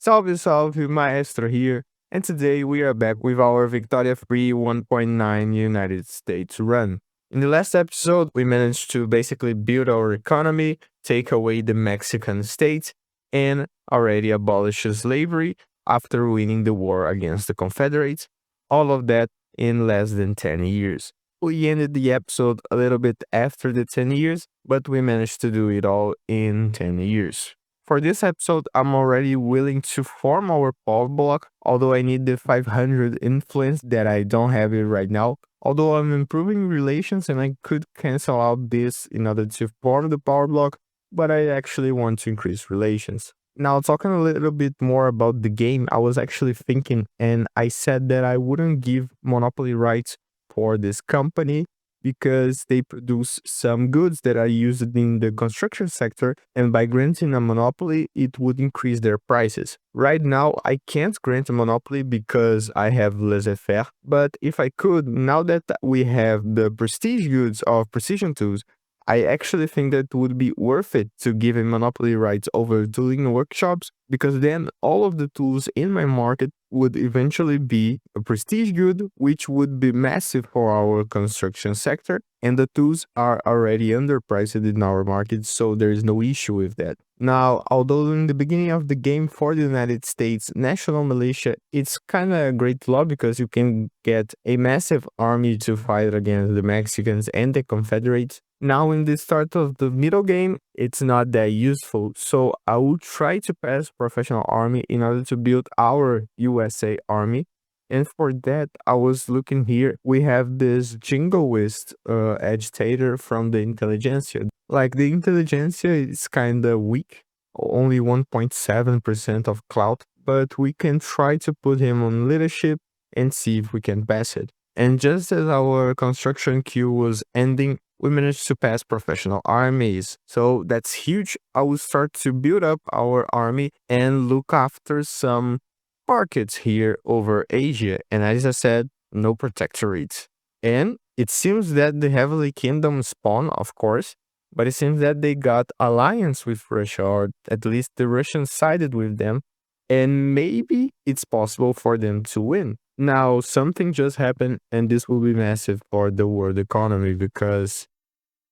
Salve, salve, Maestro here, and today we are back with our Victoria Free 1.9 United States run. In the last episode, we managed to basically build our economy, take away the Mexican state, and already abolish slavery after winning the war against the Confederates. All of that in less than 10 years. We ended the episode a little bit after the 10 years, but we managed to do it all in 10 years. For this episode, I'm already willing to form our power block, although I need the 500 influence that I don't have it right now. Although I'm improving relations and I could cancel out this in order to form the power block, but I actually want to increase relations. Now, talking a little bit more about the game, I was actually thinking and I said that I wouldn't give monopoly rights for this company because they produce some goods that are used in the construction sector, and by granting a monopoly, it would increase their prices. Right now, I can't grant a monopoly because I have laissez-faire, but if I could, now that we have the prestige goods of precision tools, I actually think that it would be worth it to give a monopoly rights over tooling workshops because then all of the tools in my market would eventually be a prestige good, which would be massive for our construction sector. And the tools are already underpriced in our market, so there is no issue with that. Now, although in the beginning of the game for the United States National Militia, it's kind of a great law because you can get a massive army to fight against the Mexicans and the Confederates. Now, in the start of the middle game, it's not that useful, so I will try to pass professional army in order to build our USA army. And for that, I was looking here. We have this jingoist agitator from the intelligentsia. Like the intelligentsia is kind of weak, only 1.7% of clout, but we can try to put him on leadership and see if we can pass it. And just as our construction queue was ending, we managed to pass professional armies. So that's huge. I will start to build up our army and look after some markets here over Asia. And as I said, no protectorates. And it seems that the Heavenly Kingdom spawned, of course, but it seems that they got alliance with Russia, or at least the Russians sided with them, and maybe it's possible for them to win. Now, something just happened, and this will be massive for the world economy because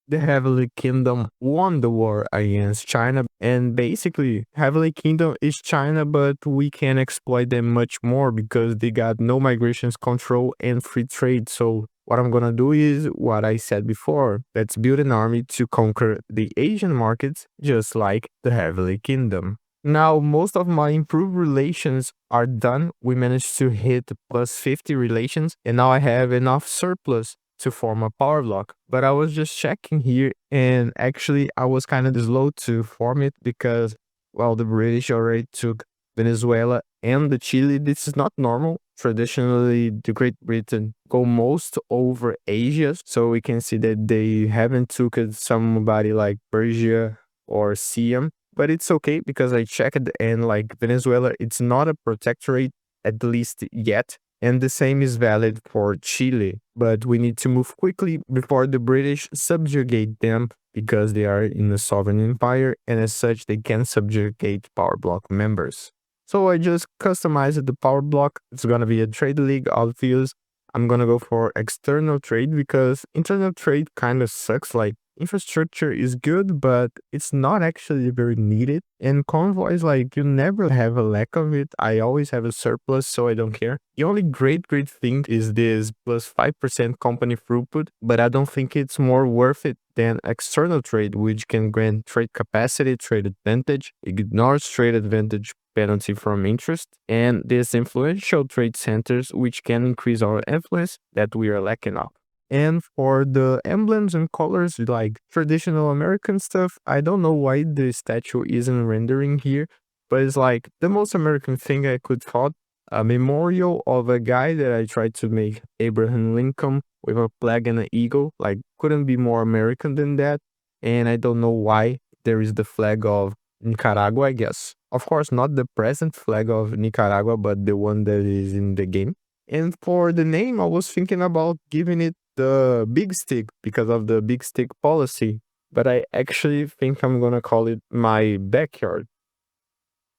the Heavenly Kingdom won the war against China. And basically, Heavenly Kingdom is China, but we can exploit them much more because they got no migrations control and free trade. So what I'm gonna do is what I said before. Let's build an army to conquer the Asian markets, just like the Heavenly Kingdom. Now, most of my improved relations are done. We managed to hit plus 50 relations, and now I have enough surplus to form a power block. But I was just checking here, and actually, I was kind of slow to form it because, well, the British already took Venezuela and the Chile. This is not normal. Traditionally, the Great Britain go most over Asia, so we can see that they haven't took somebody like Persia or Siam. But it's okay because I checked and like Venezuela, it's not a protectorate, at least yet. And the same is valid for Chile. But we need to move quickly before the British subjugate them because they are in a sovereign empire, and as such, they can subjugate power block members. So I just customized the power block. It's gonna be a trade league, obvious. I'm gonna go for external trade because internal trade kind of sucks. Like infrastructure is good, but it's not actually very needed. And convoys, like you never have a lack of it. I always have a surplus, so I don't care. The only great thing is this plus 5% company throughput, but I don't think it's more worth it than external trade, which can grant trade capacity, trade advantage, ignores trade advantage penalty from interest, and these influential trade centers, which can increase our influence that we are lacking of. And for the emblems and colors, like traditional American stuff, I don't know why the statue isn't rendering here, but it's like the most American thing I could thought. A memorial of a guy that I tried to make Abraham Lincoln with a flag and an eagle. Like, couldn't be more American than that. And I don't know why there is the flag of Nicaragua, I guess. Of course, not the present flag of Nicaragua, but the one that is in the game. And for the name, I was thinking about giving it the big stick because of the big stick policy. But I actually think I'm gonna call it my backyard.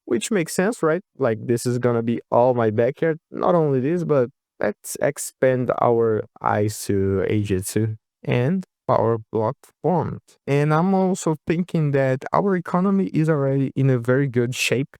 which makes sense, right? Like this is gonna be all my backyard. Not only this, but let's expand our eyes to Asia too. And power block formed. And I'm also thinking that our economy is already in a very good shape.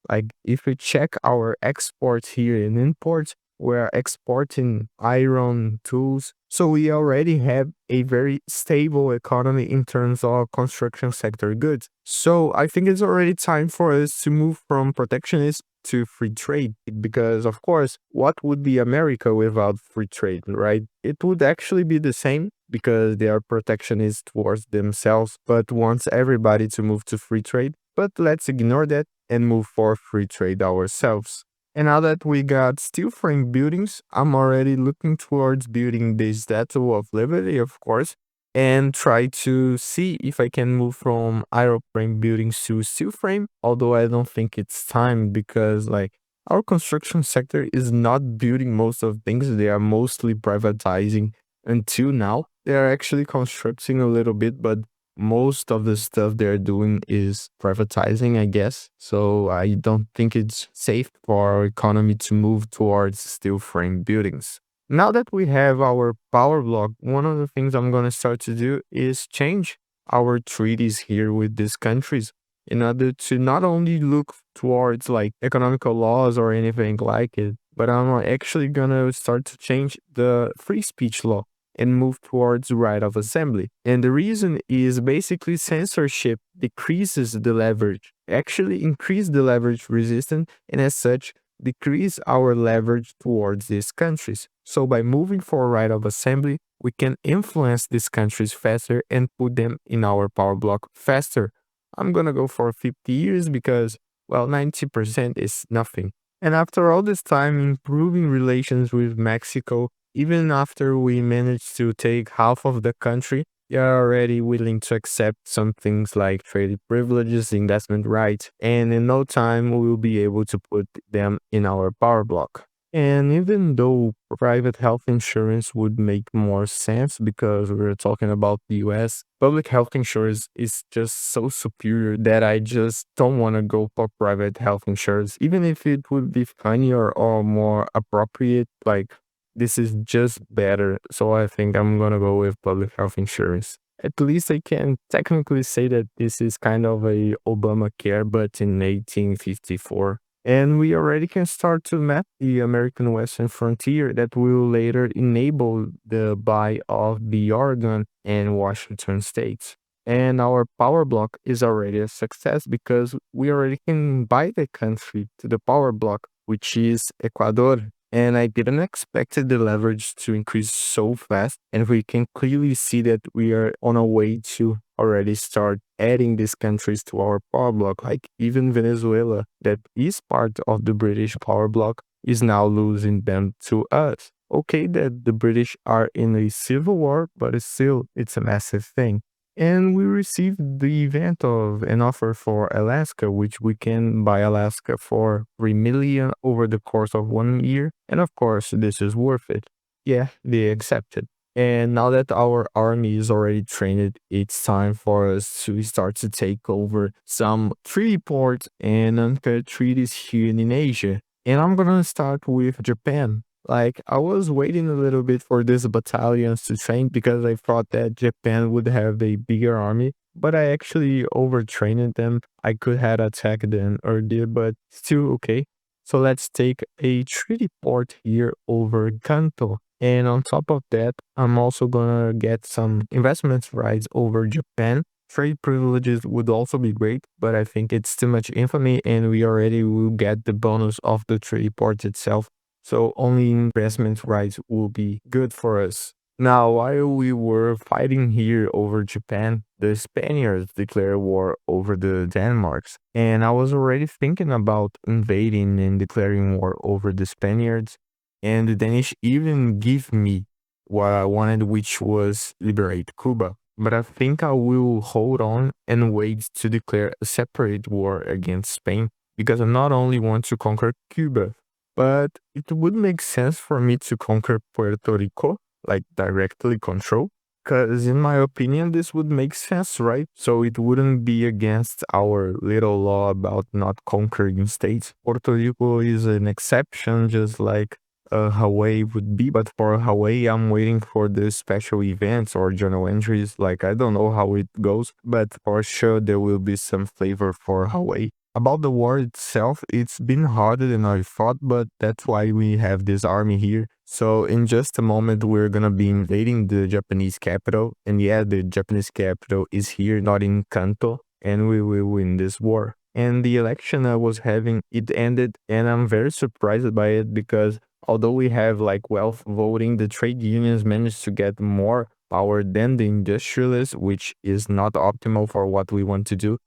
Like if we check our exports here and imports, we're exporting iron tools. So we already have a very stable economy in terms of construction sector goods. So I think it's already time for us to move from protectionist to free trade because of course, what would be America without free trade, right? It would actually be the same because they are protectionist towards themselves, but wants everybody to move to free trade. But let's ignore that and move for free trade ourselves. And now that we got steel frame buildings, I'm already looking towards building the Statue of Liberty, of course, and try to see if I can move from iron frame buildings to steel frame. Although I don't think it's time because like our construction sector is not building most of things. They are mostly privatizing until now. They are actually constructing a little bit, but most of the stuff they're doing is privatizing, I guess. So I don't think it's safe for our economy to move towards steel frame buildings. Now that we have our power block, one of the things I'm going to start to do is change our treaties here with these countries in order to not only look towards like economical laws or anything like it, but I'm actually going to start to change the free speech law and move towards right of assembly. And the reason is basically censorship decreases the leverage, actually increase the leverage resistance, and as such, decrease our leverage towards these countries. So by moving for right of assembly, we can influence these countries faster and put them in our power block faster. I'm gonna go for 50 years because, well, 90% is nothing. And after all this time improving relations with Mexico, even after we manage to take half of the country, they are already willing to accept some things like trade privileges, investment rights, and in no time we will be able to put them in our power block. And even though private health insurance would make more sense because we're talking about the US, public health insurance is just so superior that I just don't want to go for private health insurance, even if it would be funnier or more appropriate. Like, this is just better. So I think I'm gonna go with public health insurance. At least I can technically say that this is kind of a Obamacare, but in 1854. And we already can start to map the American Western frontier that will later enable the buy of the Oregon and Washington states. And our power block is already a success because we already can buy the country to the power block, which is Ecuador. And I didn't expect the leverage to increase so fast. And we can clearly see that we are on a way to already start adding these countries to our power block, like even Venezuela, that is part of the British power block, is now losing them to us. Okay, that the British are in a civil war, but still, it's a massive thing. And we received the event of an offer for Alaska, which we can buy Alaska for 3 million over the course of 1 year. And of course, this is worth it. Yeah, they accepted. And now that our army is already trained, it's time for us to start to take over some treaty ports and uncut treaties here in Asia. And I'm gonna start with Japan. Like, I was waiting a little bit for these battalions to train because I thought that Japan would have a bigger army, but I actually overtrained them. I could have attacked them earlier, but still okay. So let's take a treaty port here over Kanto. And on top of that, I'm also gonna get some investment rights over Japan. Trade privileges would also be great, but I think it's too much infamy and we already will get the bonus of the treaty port itself. So only investment rights will be good for us. Now, while we were fighting here over Japan, the Spaniards declared war over the Danmarks. And I was already thinking about invading and declaring war over the Spaniards. And the Danish even gave me what I wanted, which was liberate Cuba. But I think I will hold on and wait to declare a separate war against Spain because I not only want to conquer Cuba, but it would make sense for me to conquer Puerto Rico, like directly control, Because, in my opinion, this would make sense, right? So it wouldn't be against our little law about not conquering states. Puerto Rico is an exception, just like Hawaii would be. But for Hawaii, I'm waiting for the special events or journal entries. Like, I don't know how it goes, but for sure there will be some flavor for Hawaii. About the war itself, it's been harder than I thought, but that's why we have this army here. So in just a moment, we're gonna be invading the Japanese capital. And yeah, the Japanese capital is here, not in Kanto, and we will win this war. And the election I was having, it ended, and I'm very surprised by it because although we have like wealth voting, the trade unions managed to get more power than the industrialists, which is not optimal for what we want to do.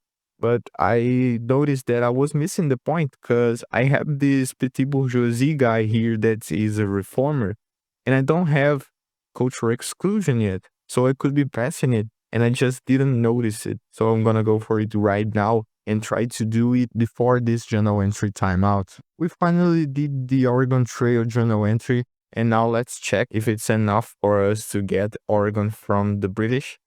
But I noticed that I was missing the point because I have this petit bourgeoisie guy here that is a reformer, and I don't have cultural exclusion yet. So I could be passing it, and I just didn't notice it. So I'm gonna go for it right now and try to do it before this journal entry timeout. We finally did the Oregon Trail journal entry, and now let's check if it's enough for us to get Oregon from the British.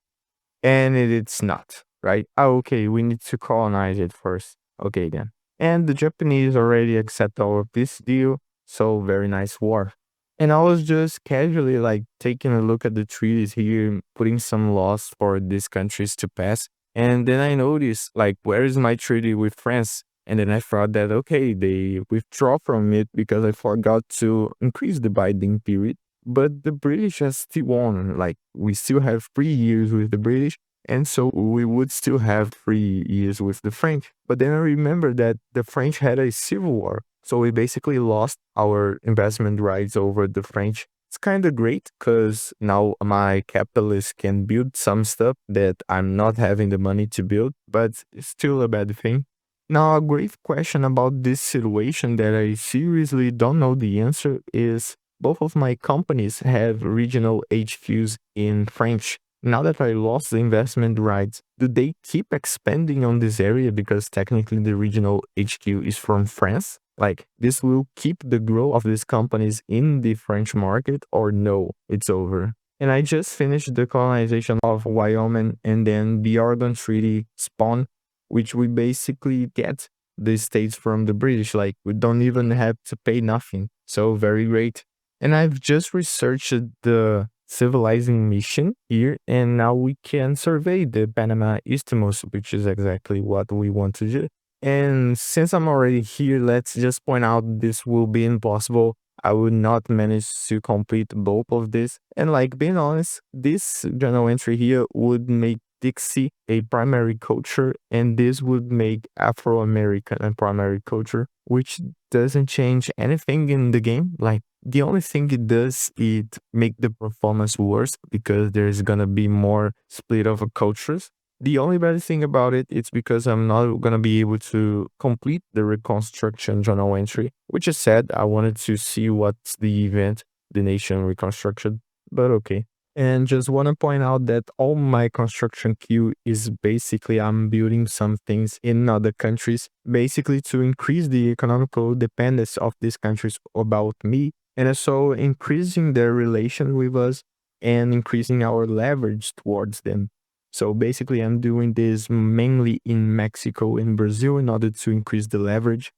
And it's not, right? Oh, okay, we need to colonize it first. Okay, then. And the Japanese already accept our peace deal, so very nice war. And I was just casually like taking a look at the treaties here, putting some laws for these countries to pass. And then I noticed, like, where is my treaty with France? And then I thought that, okay, they withdraw from it because I forgot to increase the binding period. But the British are still on. Like, we still have 3 years with the British, and so we would still have 3 years with the French. But then I remember that the French had a civil war. So we basically lost our investment rights over the French. It's kind of great because now my capitalist can build some stuff that I'm not having the money to build, but it's still a bad thing. Now, a great question about this situation that I seriously don't know the answer is both of my companies have regional HQs in French. Now that I lost the investment rights, do they keep expanding on this area because technically the regional HQ is from France? Like, this will keep the growth of these companies in the French market, or no, it's over? And I just finished the colonization of Wyoming, and then the Oregon Treaty spawned, which we basically get the states from the British. Like, we don't even have to pay nothing. So, very great. And I've just researched the civilizing mission here, and now we can survey the Panama Isthmus, which is exactly what we want to do. And since I'm already here, let's just point out this will be impossible. I would not manage to complete both of this. And like being honest, this journal entry here would make Dixie a primary culture, and this would make Afro American a primary culture, which doesn't change anything in the game. Like, the only thing it does is make the performance worse because there's gonna be more split of cultures. The only bad thing about it is because I'm not gonna be able to complete the reconstruction journal entry, which is sad. I wanted to see what's the event, the nation reconstruction, but okay. And just want to point out that all my construction queue is basically I'm building some things in other countries, basically to increase the economical dependence of these countries about me, and so increasing their relation with us and increasing our leverage towards them. So basically, I'm doing this mainly in Mexico and Brazil in order to increase the leverage,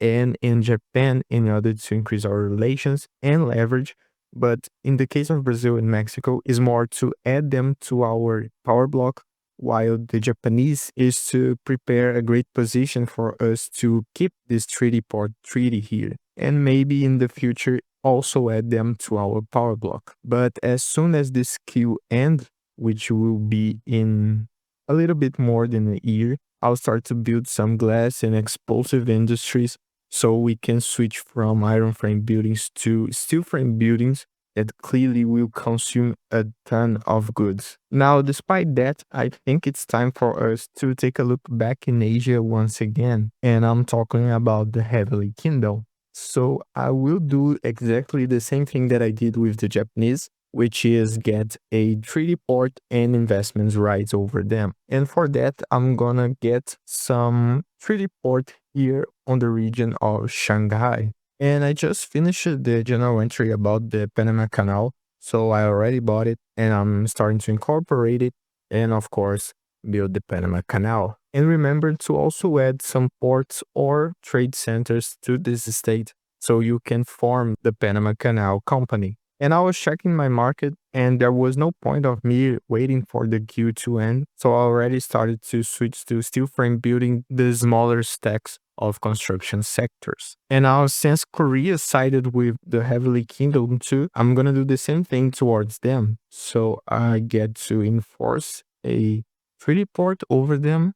and in Japan in order to increase our relations and leverage. But in the case of Brazil and Mexico, is more to add them to our power block, while the Japanese is to prepare a great position for us to keep this treaty port treaty here, and maybe in the future also add them to our power block. But as soon as this queue ends, which will be in a little bit more than a year, I'll start to build some glass and explosive industries so we can switch from iron frame buildings to steel frame buildings that clearly will consume a ton of goods. Now, despite that, I think it's time for us to take a look back in Asia once again, and I'm talking about the Heavenly Kingdom. So I will do exactly the same thing that I did with the Japanese, which is get a treaty port and investments rights over them. And for that, I'm gonna get some treaty port here on the region of Shanghai. And I just finished the general entry about the Panama Canal. So I already bought it and I'm starting to incorporate it and of course build the Panama Canal. And remember to also add some ports or trade centers to this state so you can form the Panama Canal Company. And I was checking my market and there was no point of me waiting for the queue to end. So I already started to switch to steel frame building the smaller stacks of construction sectors. And now since Korea sided with the Heavenly Kingdom too, I'm gonna do the same thing towards them. So I get to enforce a treaty port over them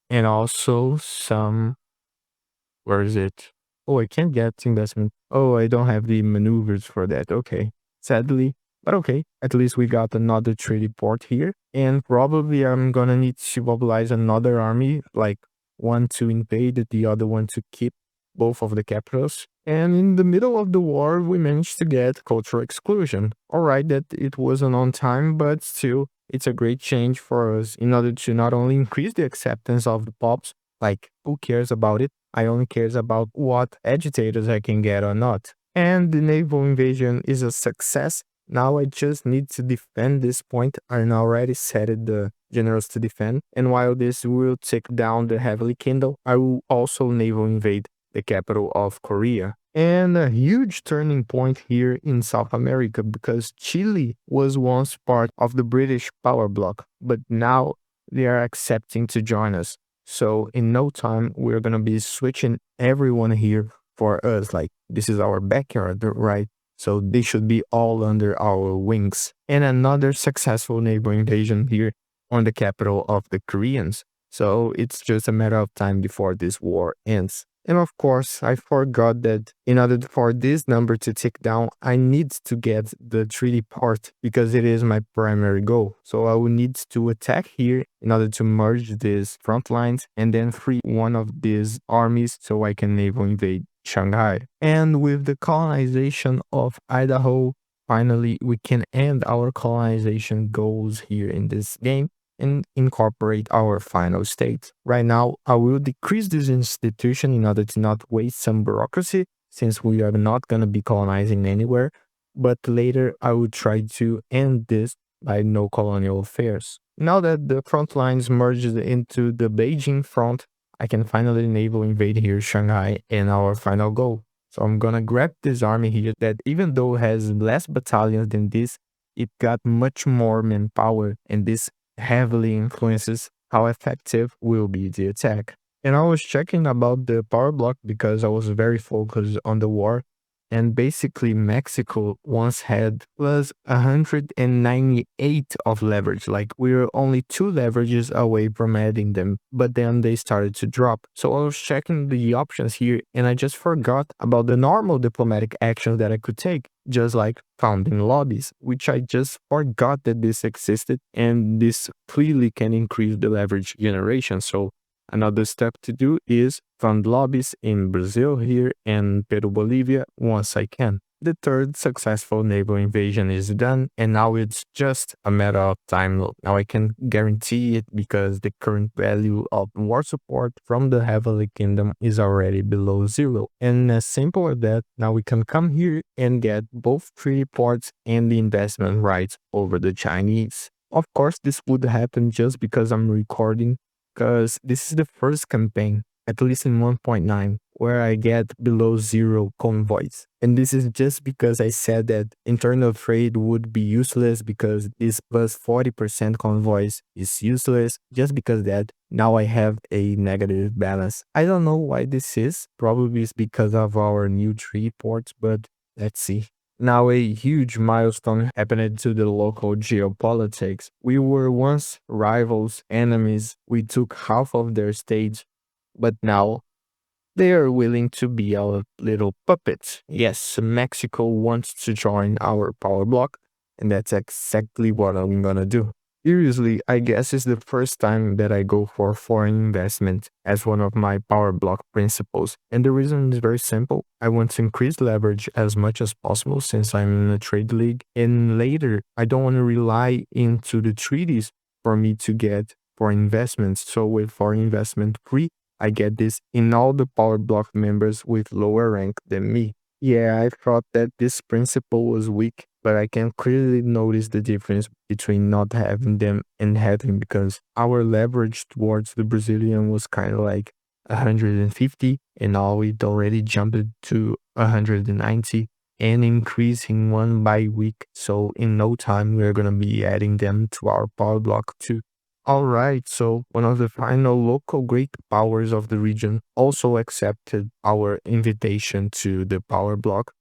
and also some, where is it? Oh, I can't get investment. Oh, I don't have the maneuvers for that. Okay. Sadly. But okay, at least we got another treaty port here. And probably I'm gonna need to mobilize another army, like one to invade, the other one to keep both of the capitals. And in the middle of the war, we managed to get cultural exclusion. Alright, that it wasn't on time, but still, it's a great change for us in order to not only increase the acceptance of the pops, like who cares about it? I only cares about what agitators I can get or not. And the naval invasion is a success. Now I just need to defend this point. I already set it the generals to defend. And while this will take down the Heavenly Kindle, I will also naval invade the capital of Korea. And a huge turning point here in South America because Chile was once part of the British power bloc, but now they are accepting to join us. So in no time, we're gonna be switching everyone here for us. Like this is our backyard, right? So they should be all under our wings. And another successful neighbor invasion here on the capital of the Koreans. So it's just a matter of time before this war ends. And of course, I forgot that in order for this number to tick down, I need to get the treaty part because it is my primary goal. So I will need to attack here in order to merge these front lines and then free one of these armies so I can naval invade Shanghai. And with the colonization of Idaho, finally we can end our colonization goals here in this game and incorporate our final state. Right now, I will decrease this institution in order to not waste some bureaucracy since we are not going to be colonizing anywhere. But later, I will try to end this by no colonial affairs. Now that the front lines merged into the Beijing front, I can finally naval invade here Shanghai and our final goal. So I'm gonna grab this army here that even though has less battalions than this, it got much more manpower and this heavily influences how effective will be the attack. And I was checking about the power block because I was very focused on the war. And basically, Mexico once had plus 198 of leverage. Like we were only 2 leverages away from adding them, but then they started to drop. So I was checking the options here and I just forgot about the normal diplomatic actions that I could take, just like founding lobbies, which I just forgot that this existed and this clearly can increase the leverage generation. So another step to do is fund lobbies in Brazil here and Peru, Bolivia once I can. The third successful naval invasion is done, and now it's just a matter of time. Now I can guarantee it because the current value of war support from the Heavenly Kingdom is already below zero. And as simple as that, now we can come here and get both treaty ports and the investment rights over the Chinese. Of course, this would happen just because I'm recording because this is the first campaign, at least in 1.9, where I get below zero convoys. And this is just because I said that internal trade would be useless because this plus 40% convoys is useless, just because that now I have a negative balance. I don't know why this is. Probably it's because of our new tree ports, but let's see. Now a huge milestone happened to the local geopolitics. We were once rivals, enemies. We took half of their states, but now they are willing to be our little puppets. Yes, Mexico wants to join our power bloc, and that's exactly what I'm gonna do. Seriously, I guess it's the first time that I go for foreign investment as one of my power block principles. And the reason is very simple. I want to increase leverage as much as possible since I'm in a trade league. And later, I don't want to rely into the treaties for me to get foreign investments. So with foreign investment free, I get this in all the power block members with lower rank than me. Yeah, I thought that this principle was weak, but I can clearly notice the difference between not having them and having, because our leverage towards the Brazilian was kind of like 150, and now it already jumped to 190 and increasing one by week. So in no time, we're going to be adding them to our power block too. All right, so one of the final local great powers of the region also accepted our invitation to the power block.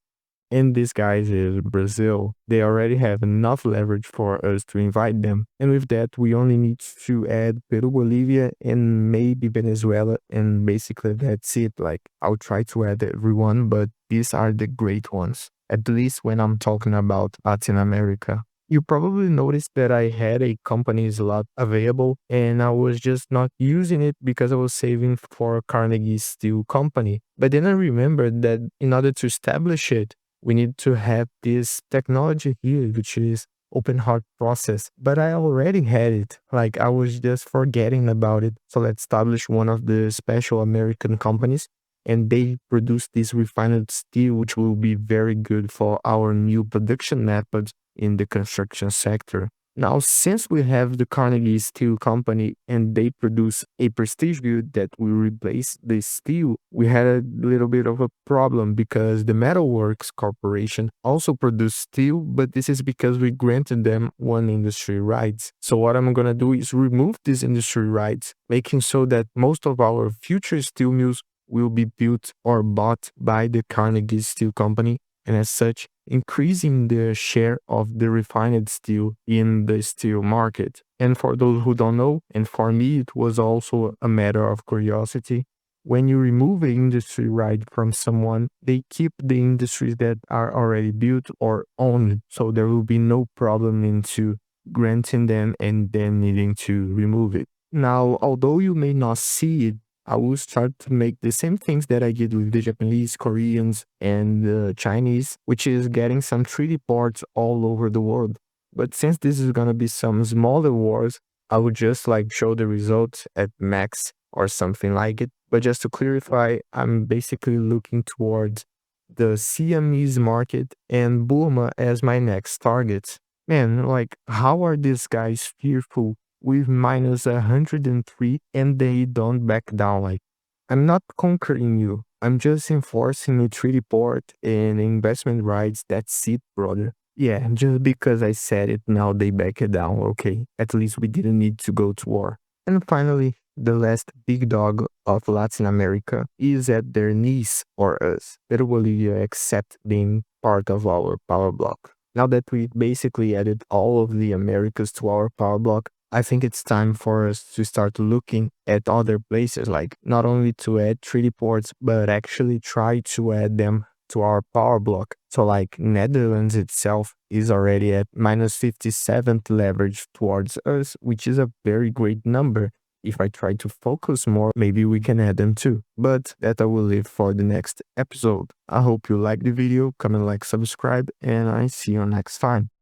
And this guys is Brazil. They already have enough leverage for us to invite them. And with that, we only need to add Peru, Bolivia, and maybe Venezuela. And basically that's it. Like, I'll try to add everyone, but these are the great ones. At least when I'm talking about Latin America. You probably noticed that I had a company slot available and I was just not using it because I was saving for Carnegie Steel Company. But then I remembered that in order to establish it, we need to have this technology here, which is open heart process. But I already had it. Like, I was just forgetting about it. So let's establish one of the special American companies, and they produce this refined steel, which will be very good for our new production methods in the construction sector. Now, since we have the Carnegie Steel Company and they produce a prestige good that will replace the steel, we had a little bit of a problem because the Metalworks Corporation also produce steel, but this is because we granted them one industry rights. So what I'm gonna do is remove these industry rights, making so that most of our future steel mills will be built or bought by the Carnegie Steel Company, and as such, increasing the share of the refined steel in the steel market. And for those who don't know, and for me, it was also a matter of curiosity. When you remove an industry right from someone, they keep the industries that are already built or owned. So there will be no problem into granting them and then needing to remove it. Now, although you may not see it, I will start to make the same things that I did with the Japanese, Koreans, and the Chinese, which is getting some treaty ports all over the world. But since this is gonna be some smaller wars, I would just like show the results at max or something like it. But just to clarify, I'm basically looking towards the Siamese market and Burma as my next targets. Man, like, how are these guys fearful with minus 103 and they don't back down? Like, I'm not conquering you. I'm just enforcing a treaty port and investment rights. That's it, brother. Yeah, just because I said it, now they back it down. Okay, at least we didn't need to go to war. And finally, the last big dog of Latin America is at their knees for us. Peru Bolivia accept being part of our power block. Now that we basically added all of the Americas to our power block, I think it's time for us to start looking at other places, like not only to add treaty ports, but actually try to add them to our power block. So like Netherlands itself is already at minus 57th leverage towards us, which is a very great number. If I try to focus more, maybe we can add them too. But that I will leave for the next episode. I hope you like the video, comment, like, subscribe, and I see you next time.